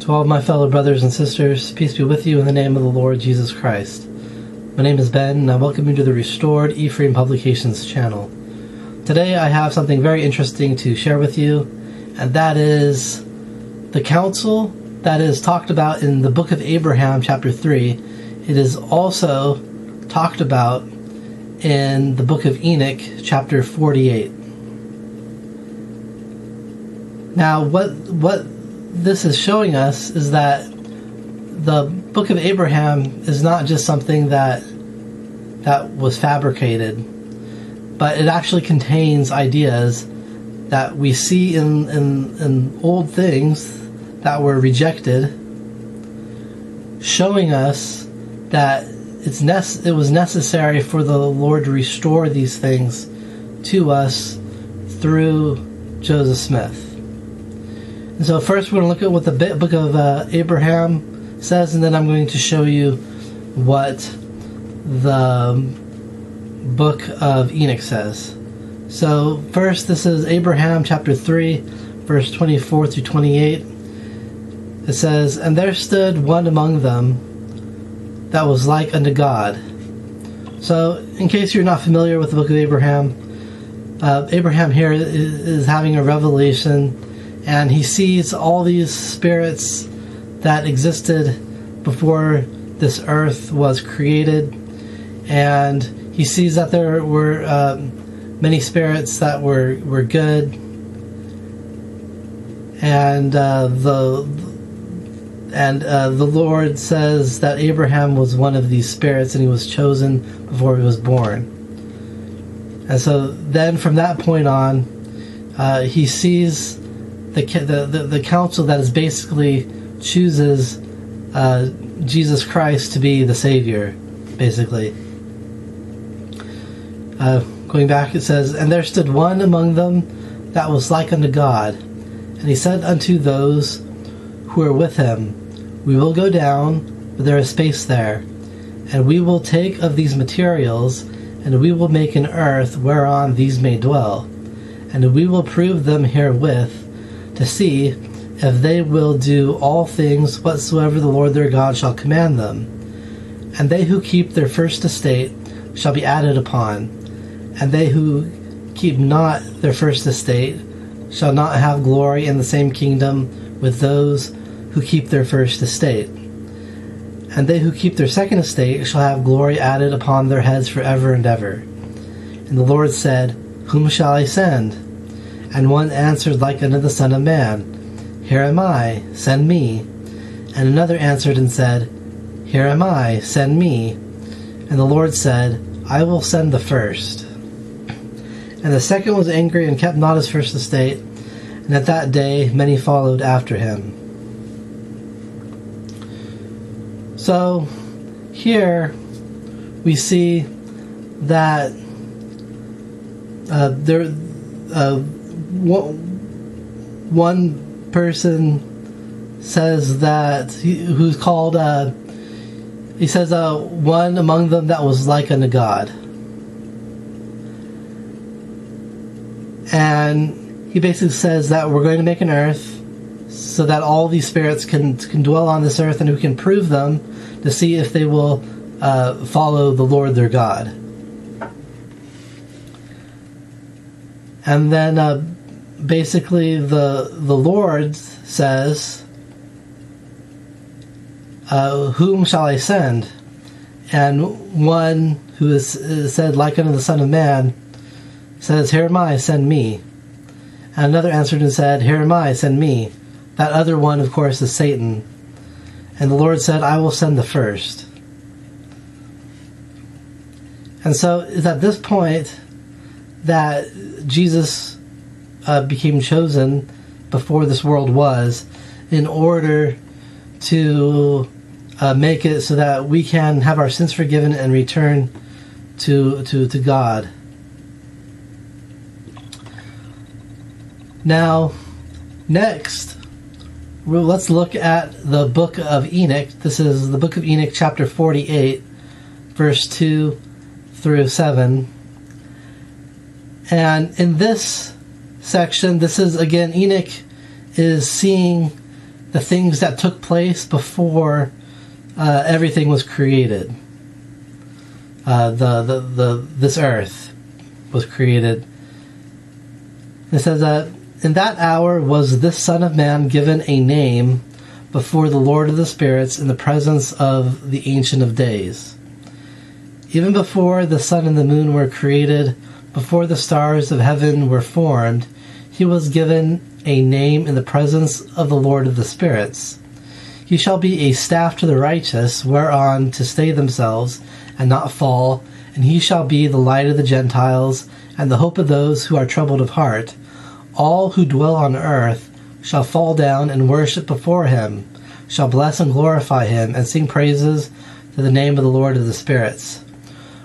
To all my fellow brothers and sisters, peace be with you in the name of the Lord Jesus Christ. My name is Ben, and I welcome you to the Restored Ephraim Publications channel. Today I have something very interesting to share with you, and that is the council that is talked about in the Book of Abraham, chapter 3. It is also talked about in the Book of Enoch, chapter 48. Now, what this is showing us is that the Book of Abraham is not just something that was fabricated, but it actually contains ideas that we see in old things that were rejected, showing us that it was necessary for the Lord to restore these things to us through Joseph Smith. And so first we're going to look at what the Book of Abraham says, and then I'm going to show you what the Book of Enoch says. So first, this is Abraham chapter 3, verse 24 through 28. It says, "And there stood one among them that was like unto God." So in case you're not familiar with the Book of Abraham, Abraham here is having a revelation, and he sees all these spirits that existed before this earth was created, and he sees that there were many spirits that were good, and the Lord says that Abraham was one of these spirits, and he was chosen before he was born. And so then from that point on, he sees the council that is basically chooses Jesus Christ to be the Savior, basically. Going back, it says, "And there stood one among them that was like unto God. And he said unto those who were with him, We will go down, for there is space there, and we will take of these materials, and we will make an earth whereon these may dwell, and we will prove them herewith, to see if they will do all things whatsoever the Lord their God shall command them. And they who keep their first estate shall be added upon, and they who keep not their first estate shall not have glory in the same kingdom with those who keep their first estate. And they who keep their second estate shall have glory added upon their heads forever and ever. And the Lord said, Whom shall I send? And one answered like unto the Son of Man, Here am I, send me. And another answered and said, Here am I, send me. And the Lord said, I will send the first. And the second was angry and kept not his first estate, and at that day many followed after him. So here we see that one person says that who's called he says one among them that was like unto God. And he basically says that we're going to make an earth so that all these spirits can dwell on this earth, and we can prove them to see if they will follow the Lord their God. And then basically the Lord says, Whom shall I send? And one who is said like unto the Son of Man says, Here am I, send me. And another answered and said, Here am I, send me. That other one, of course, is Satan. And the Lord said, I will send the first. And so it's at this point that Jesus became chosen before this world was, in order to make it so that we can have our sins forgiven and return to God. Now, next, let's look at the Book of Enoch. This is the Book of Enoch, chapter 48, verse 2 through 7. And in this section, this is, again, Enoch is seeing the things that took place before everything was created. This earth was created. It says that in that hour was this Son of Man given a name before the Lord of the spirits in the presence of the Ancient of Days. Even before the sun and the moon were created, before the stars of heaven were formed, he was given a name in the presence of the Lord of the spirits. He shall be a staff to the righteous, whereon to stay themselves and not fall, and he shall be the light of the Gentiles, and the hope of those who are troubled of heart. All who dwell on earth shall fall down and worship before him, shall bless and glorify him, and sing praises to the name of the Lord of the spirits.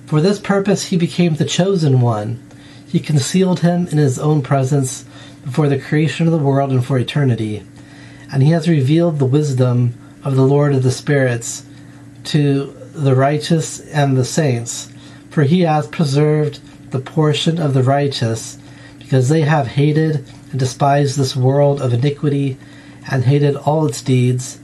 For this purpose he became the chosen one. He concealed him in his own presence before the creation of the world and for eternity. And he has revealed the wisdom of the Lord of the spirits to the righteous and the saints. For he has preserved the portion of the righteous, because they have hated and despised this world of iniquity, and hated all its deeds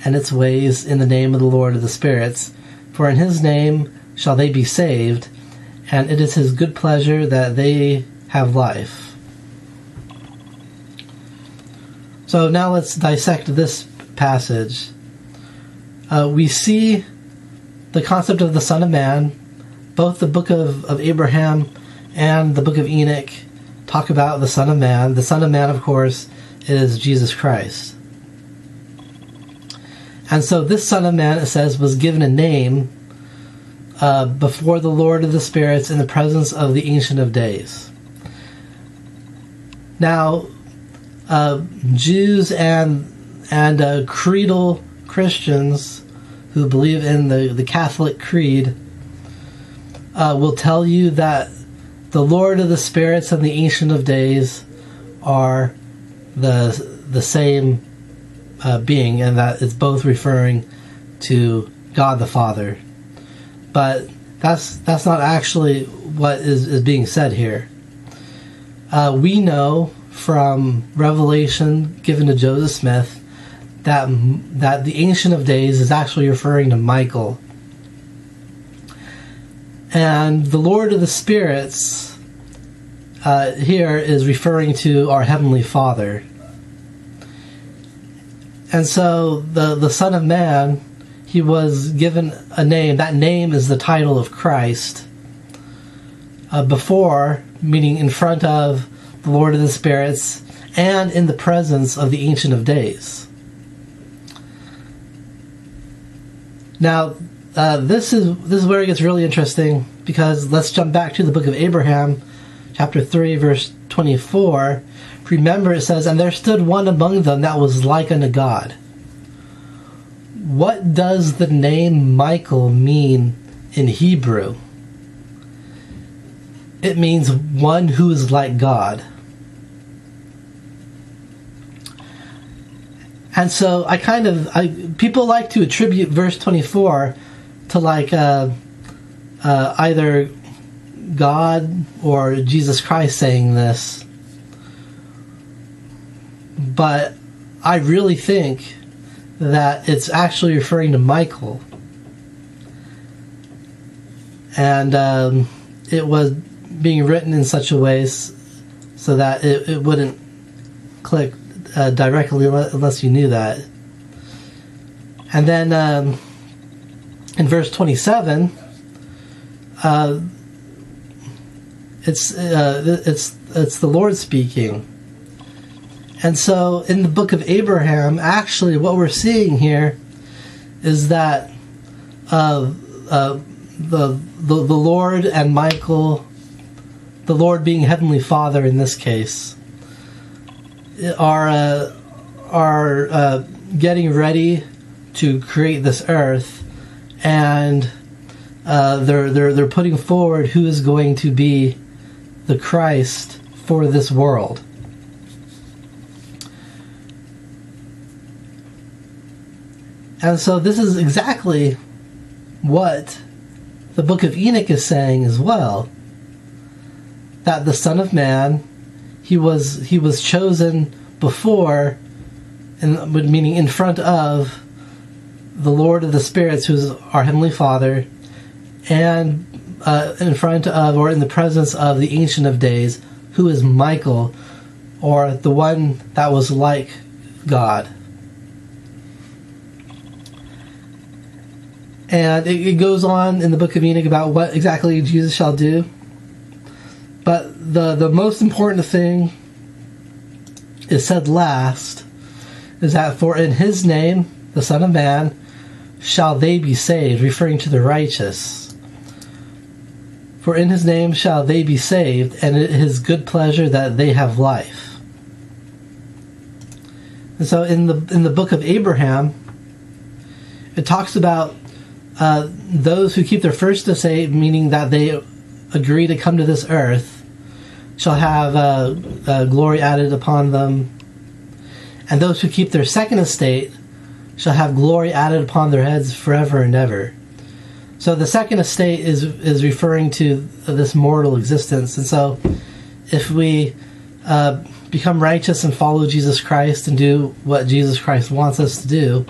and its ways in the name of the Lord of the spirits. For in his name shall they be saved, and it is his good pleasure that they have life. So now let's dissect this passage. We see the concept of the Son of Man. Both the Book of Abraham and the Book of Enoch talk about the Son of Man. The Son of Man, of course, is Jesus Christ. And so this Son of Man, it says, was given a name before the Lord of the spirits in the presence of the Ancient of Days. Now, Jews and creedal Christians who believe in the Catholic Creed will tell you that the Lord of the spirits and the Ancient of Days are the same being, and that it's both referring to God the Father. But that's not actually what is being said here. We know from Revelation given to Joseph Smith that the Ancient of Days is actually referring to Michael. And the Lord of the Spirits here is referring to our Heavenly Father. And so the Son of Man, he was given a name. That name is the title of Christ. Before, meaning in front of the Lord of the Spirits, and in the presence of the Ancient of Days. Now, this is where it gets really interesting, because let's jump back to the book of Abraham, chapter 3, verse 24. Remember, it says, "And there stood one among them that was like unto God." What does the name Michael mean in Hebrew? It means one who is like God. And so people like to attribute verse 24 to either God or Jesus Christ saying this. But I really think that it's actually referring to Michael. And it was being written in such a way so that it wouldn't click directly unless you knew that. And then in verse 27, it's the Lord speaking. And so in the book of Abraham, actually what we're seeing here is that the Lord and Michael, the Lord being Heavenly Father in this case, are getting ready to create this earth, and they're putting forward who is going to be the Christ for this world. And so this is exactly what the Book of Enoch is saying as well. That the Son of Man, he was chosen before meaning in front of the Lord of the Spirits, who is our Heavenly Father, and in front of, or in the presence of, the Ancient of Days, who is Michael, or the one that was like God. And it goes on in the Book of Enoch about what exactly Jesus shall do. But the most important thing is said last, is that for in his name, the Son of Man, shall they be saved, referring to the righteous. For in his name shall they be saved, and it is good pleasure that they have life. And so in the book of Abraham, it talks about those who keep their first estate, meaning that they agree to come to this earth, shall have glory added upon them. And those who keep their second estate shall have glory added upon their heads forever and ever. So the second estate is referring to this mortal existence. And so if we become righteous and follow Jesus Christ and do what Jesus Christ wants us to do,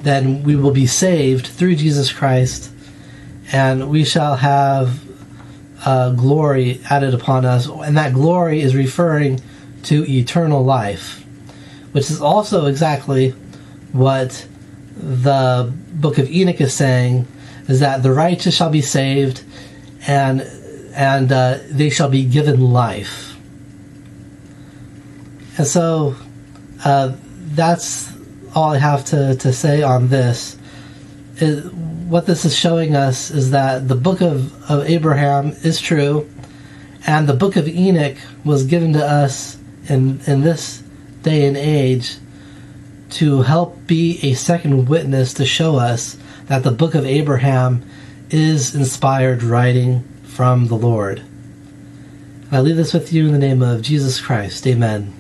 then we will be saved through Jesus Christ, and we shall have glory added upon us. And that glory is referring to eternal life, which is also exactly what the Book of Enoch is saying, is that the righteous shall be saved, and they shall be given life. And so that's all I have to say on this. What this is showing us is that the Book of Abraham is true, and the Book of Enoch was given to us in this day and age to help be a second witness to show us that the Book of Abraham is inspired writing from the Lord. And I leave this with you in the name of Jesus Christ. Amen.